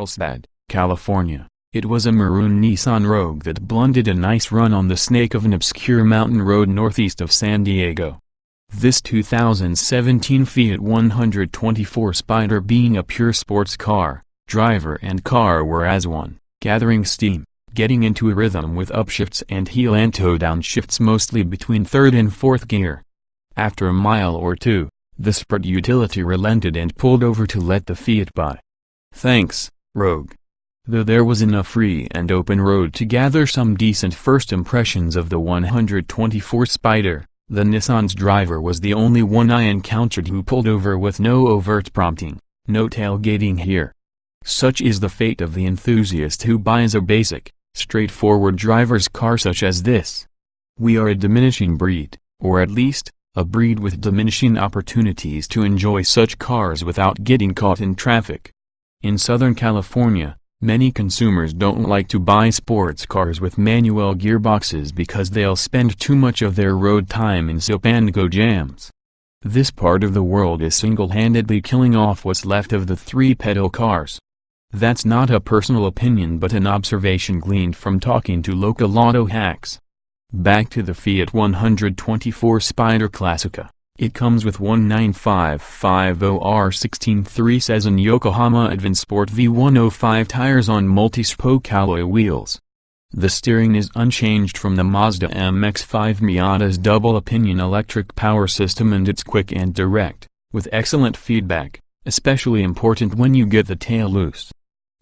Carlsbad, California. It was a maroon Nissan Rogue that blunted a nice run on the snake of an obscure mountain road northeast of San Diego. This 2017 Fiat 124 Spider, being a pure sports car, driver and car were as one, gathering steam, getting into a rhythm with upshifts and heel and toe downshifts mostly between third and fourth gear. After a mile or two, the Sport utility relented and pulled over to let the Fiat by. Thanks, Rogue. Though there was enough free and open road to gather some decent first impressions of the 124 Spider, the Nissan's driver was the only one I encountered who pulled over with no overt prompting, no tailgating here. Such is the fate of the enthusiast who buys a basic, straightforward driver's car such as this. We are a diminishing breed, or at least, a breed with diminishing opportunities to enjoy such cars without getting caught in traffic. In Southern California, many consumers don't like to buy sports cars with manual gearboxes because they'll spend too much of their road time in stop-and-go jams. This part of the world is single-handedly killing off what's left of the three-pedal cars. That's not a personal opinion but an observation gleaned from talking to local auto hacks. Back to the Fiat 124 Spider Classica. It comes with 19550R16 says in Yokohama Advent Sport V105 tires on multi-spoke alloy wheels. The steering is unchanged from the Mazda MX-5 Miata's double-opinion electric power system, and it's quick and direct, with excellent feedback, especially important when you get the tail loose.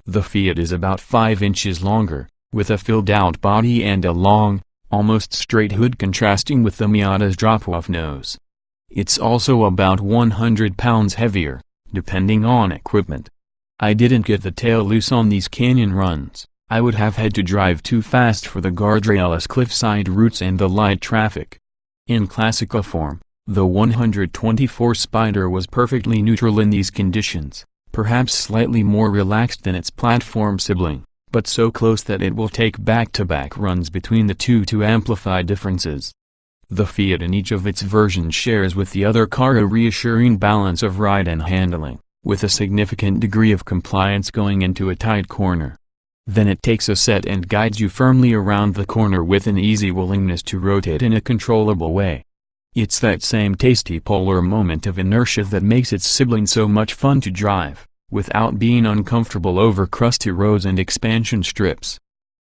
The Fiat is about 5 inches longer, with a filled-out body and a long, almost straight hood contrasting with the Miata's drop-off nose. It's also about 100 pounds heavier, depending on equipment. I didn't get the tail loose on these canyon runs. I would have had to drive too fast for the guardrails, cliffside routes and the light traffic. In Classica form, the 124 Spider was perfectly neutral in these conditions, perhaps slightly more relaxed than its platform sibling, but so close that it will take back-to-back runs between the two to amplify differences. The Fiat in each of its versions shares with the other car a reassuring balance of ride and handling, with a significant degree of compliance going into a tight corner. Then it takes a set and guides you firmly around the corner with an easy willingness to rotate in a controllable way. It's that same tasty polar moment of inertia that makes its sibling so much fun to drive, without being uncomfortable over crusty roads and expansion strips.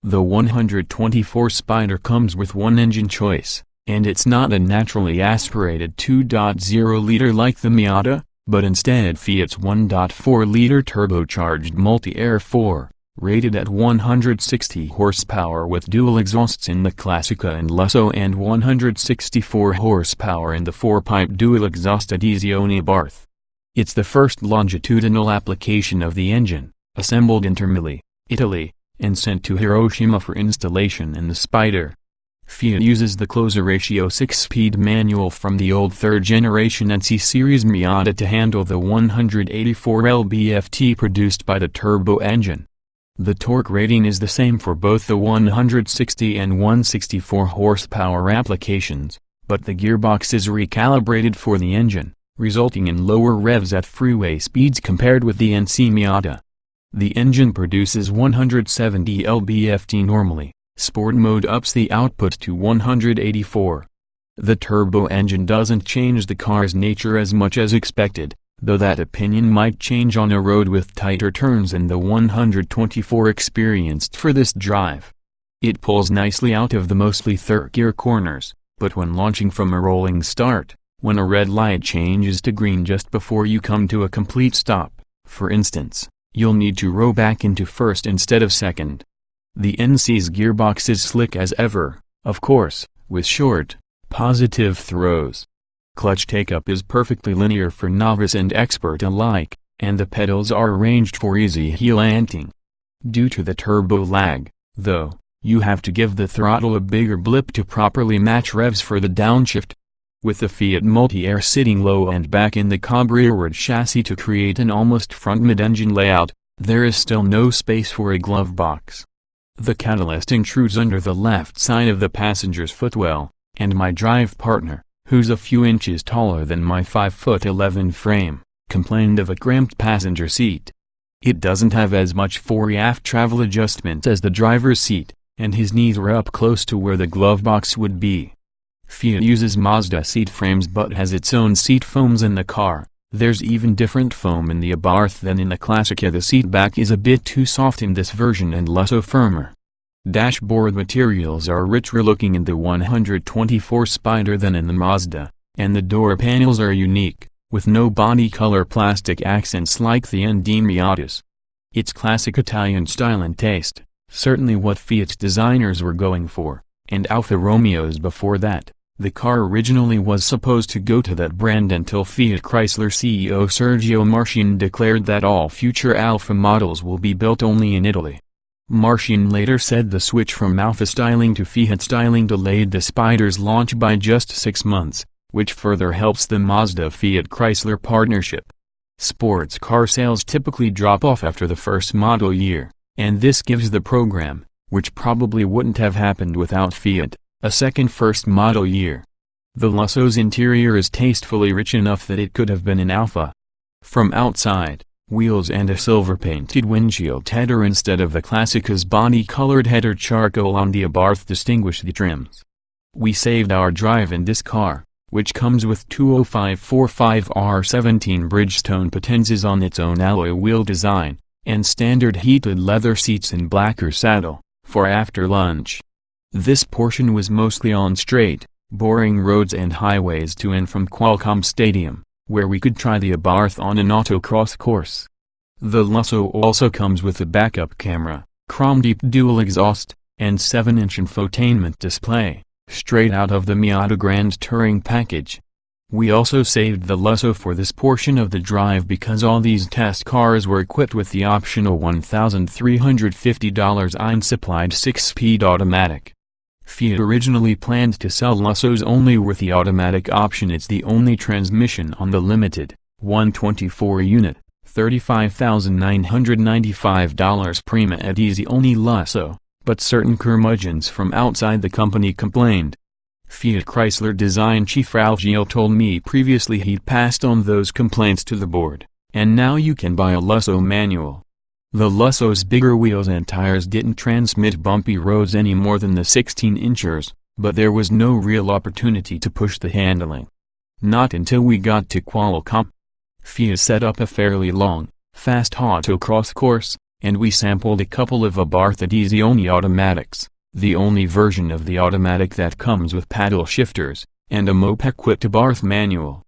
The 124 Spider comes with one engine choice. And it's not a naturally aspirated 2.0-liter like the Miata, but instead Fiat's 1.4-liter turbocharged MultiAir 4, rated at 160 horsepower with dual exhausts in the Classica and Lusso and 164 horsepower in the 4-pipe dual exhaust Adesioni Barth. It's the first longitudinal application of the engine, assembled in Termoli, Italy, and sent to Hiroshima for installation in the Spider. Fiat uses the closer ratio 6-speed manual from the old third-generation NC series Miata to handle the 184 lb-ft produced by the turbo engine. The torque rating is the same for both the 160 and 164 horsepower applications, but the gearbox is recalibrated for the engine, resulting in lower revs at freeway speeds compared with the NC Miata. The engine produces 170 lb-ft normally. Sport mode ups the output to 184. The turbo engine doesn't change the car's nature as much as expected, though that opinion might change on a road with tighter turns than the 124 experienced for this drive. It pulls nicely out of the mostly third-gear corners, but when launching from a rolling start, when a red light changes to green just before you come to a complete stop, for instance, you'll need to row back into first instead of second. The NC's gearbox is slick as ever, of course, with short, positive throws. Clutch take-up is perfectly linear for novice and expert alike, and the pedals are arranged for easy heel-anting. Due to the turbo lag, though, you have to give the throttle a bigger blip to properly match revs for the downshift. With the Fiat MultiAir sitting low and back in the cab rearward chassis to create an almost front mid-engine layout, there is still no space for a glove box. The catalyst intrudes under the left side of the passenger's footwell, and my drive partner, who's a few inches taller than my 5'11" frame, complained of a cramped passenger seat. It doesn't have as much fore-aft travel adjustment as the driver's seat, and his knees are up close to where the glove box would be. Fiat uses Mazda seat frames but has its own seat foams in the car. There's even different foam in the Abarth than in the Classica. The seat back is a bit too soft in this version and less firmer. Dashboard materials are richer looking in the 124 Spider than in the Mazda, and the door panels are unique, with no body color plastic accents like the ND Miatas. It's classic Italian style and taste, certainly what Fiat's designers were going for, and Alfa Romeo's before that. The car originally was supposed to go to that brand until Fiat Chrysler CEO Sergio Marchionne declared that all future Alfa models will be built only in Italy. Marchionne later said the switch from Alfa styling to Fiat styling delayed the Spider's launch by just 6 months, which further helps the Mazda-Fiat Chrysler partnership. Sports car sales typically drop off after the first model year, and this gives the program, which probably wouldn't have happened without Fiat, a second first model year. The Lusso's interior is tastefully rich enough that it could have been an Alfa. From outside, wheels and a silver-painted windshield header instead of the Classica's body-colored header charcoal on the Abarth distinguish the trims. We saved our drive in this car, which comes with 205/45R17 Bridgestone Potenzas on its own alloy wheel design, and standard heated leather seats in blacker saddle, for after lunch. This portion was mostly on straight, boring roads and highways to and from Qualcomm Stadium, where we could try the Abarth on an autocross course. The Lusso also comes with a backup camera, chrome-deep dual exhaust, and 7-inch infotainment display, straight out of the Miata Grand Touring package. We also saved the Lusso for this portion of the drive because all these test cars were equipped with the optional $1,350 ein-supplied 6-speed automatic. Fiat originally planned to sell Lussos only with the automatic option. It's the only transmission on the limited, 124 unit, $35,995 Prima ed easy only Lusso, but certain curmudgeons from outside the company complained. Fiat Chrysler design chief Ralph Gil told me previously he'd passed on those complaints to the board, and now you can buy a Lusso manual. The Lusso's bigger wheels and tires didn't transmit bumpy roads any more than the 16-inchers, but there was no real opportunity to push the handling. Not until we got to Qualcomm. Fiat set up a fairly long, fast autocross course, and we sampled a couple of Abarth Easy-only automatics, the only version of the automatic that comes with paddle shifters, and a moped-equipped Abarth manual.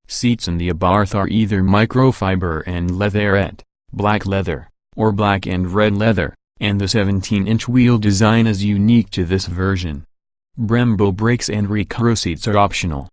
Seats in the Abarth are either microfiber and leatherette, black leather, or black and red leather, and the 17-inch wheel design is unique to this version. Brembo brakes and recaro seats are optional.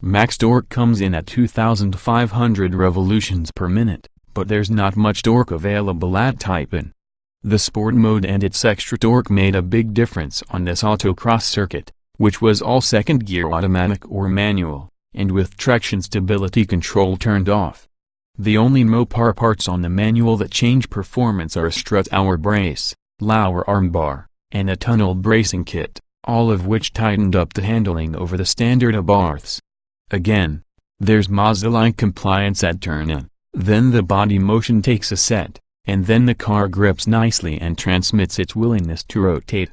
Max torque comes in at 2,500 revolutions per minute, but there's not much torque available at Type N. The sport mode and its extra torque made a big difference on this autocross circuit, which was all second-gear automatic or manual, and with traction stability control turned off. The only Mopar parts on the manual that change performance are a strut hour brace, lower armbar, and a tunnel bracing kit, all of which tightened up the handling over the standard Abarths. Again, there's Mazda-like compliance at turn-in, then the body motion takes a set, and then the car grips nicely and transmits its willingness to rotate.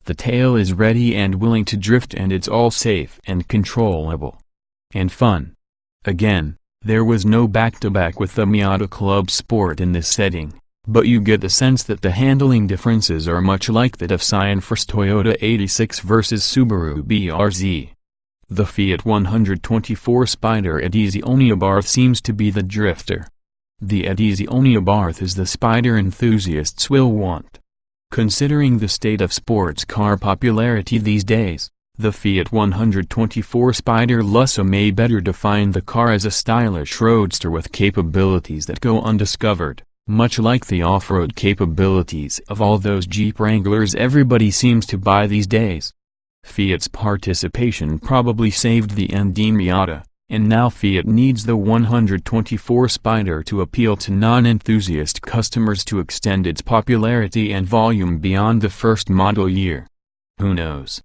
The tail is ready and willing to drift, and it's all safe and controllable. And fun. Again, there was no back-to-back with the Miata Club Sport in this setting, but you get the sense that the handling differences are much like that of Scion-first Toyota 86 versus Subaru BRZ. The Fiat 124 Spider Easy-only Abarth seems to be the drifter. The Easy-only Abarth is the Spider enthusiasts will want. Considering the state of sports car popularity these days, the Fiat 124 Spider Lusso may better define the car as a stylish roadster with capabilities that go undiscovered, much like the off-road capabilities of all those Jeep Wranglers everybody seems to buy these days. Fiat's participation probably saved the ND Miata, and now Fiat needs the 124 Spider to appeal to non-enthusiast customers to extend its popularity and volume beyond the first model year. Who knows?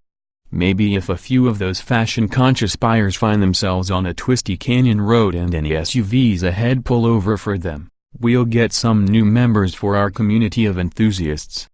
Maybe if a few of those fashion-conscious buyers find themselves on a twisty canyon road and any SUVs ahead pull over for them, We'll get some new members for our community of enthusiasts.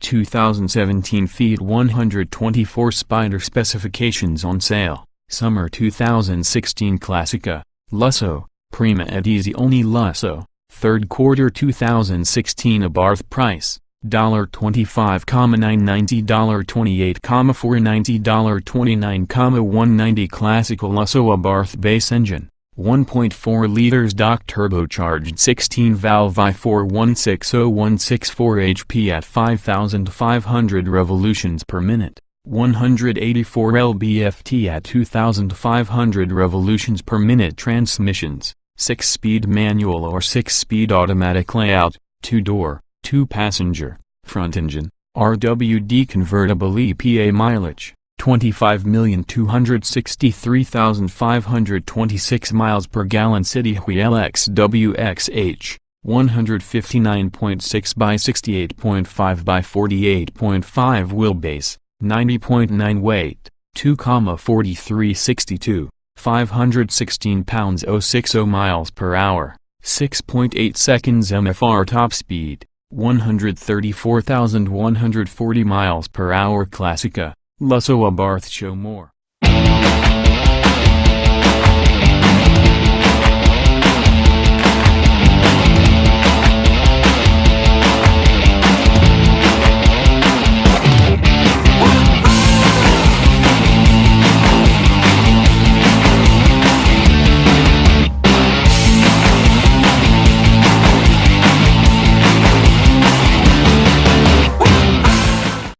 2017 Fiat 124 Spider specifications on sale. Summer 2016 Classica, Lusso, Prima ed Easy only Lusso, third quarter 2016 Abarth price, $25,990 $28,490 $29,190 Classical Lusso Abarth base engine, 1.4 liters stock turbocharged 16-valve i4-160-164 HP at 5,500 revolutions per minute. 184 lb-ft at 2,500 revolutions per minute. Transmissions, 6-speed manual or 6-speed automatic. Layout, 2-door, 2-passenger, front engine, RWD convertible. EPA mileage, 25,263,526 miles per gallon. City Wheel XWXH, 159.6 by 68.5 by 48.5 wheelbase, 90.9 weight, 2,4362, 516 pounds. 060 miles per hour, 6.8 seconds. MFR top speed, 134,140 miles per hour. Classica, Lusso Abarth. Show more.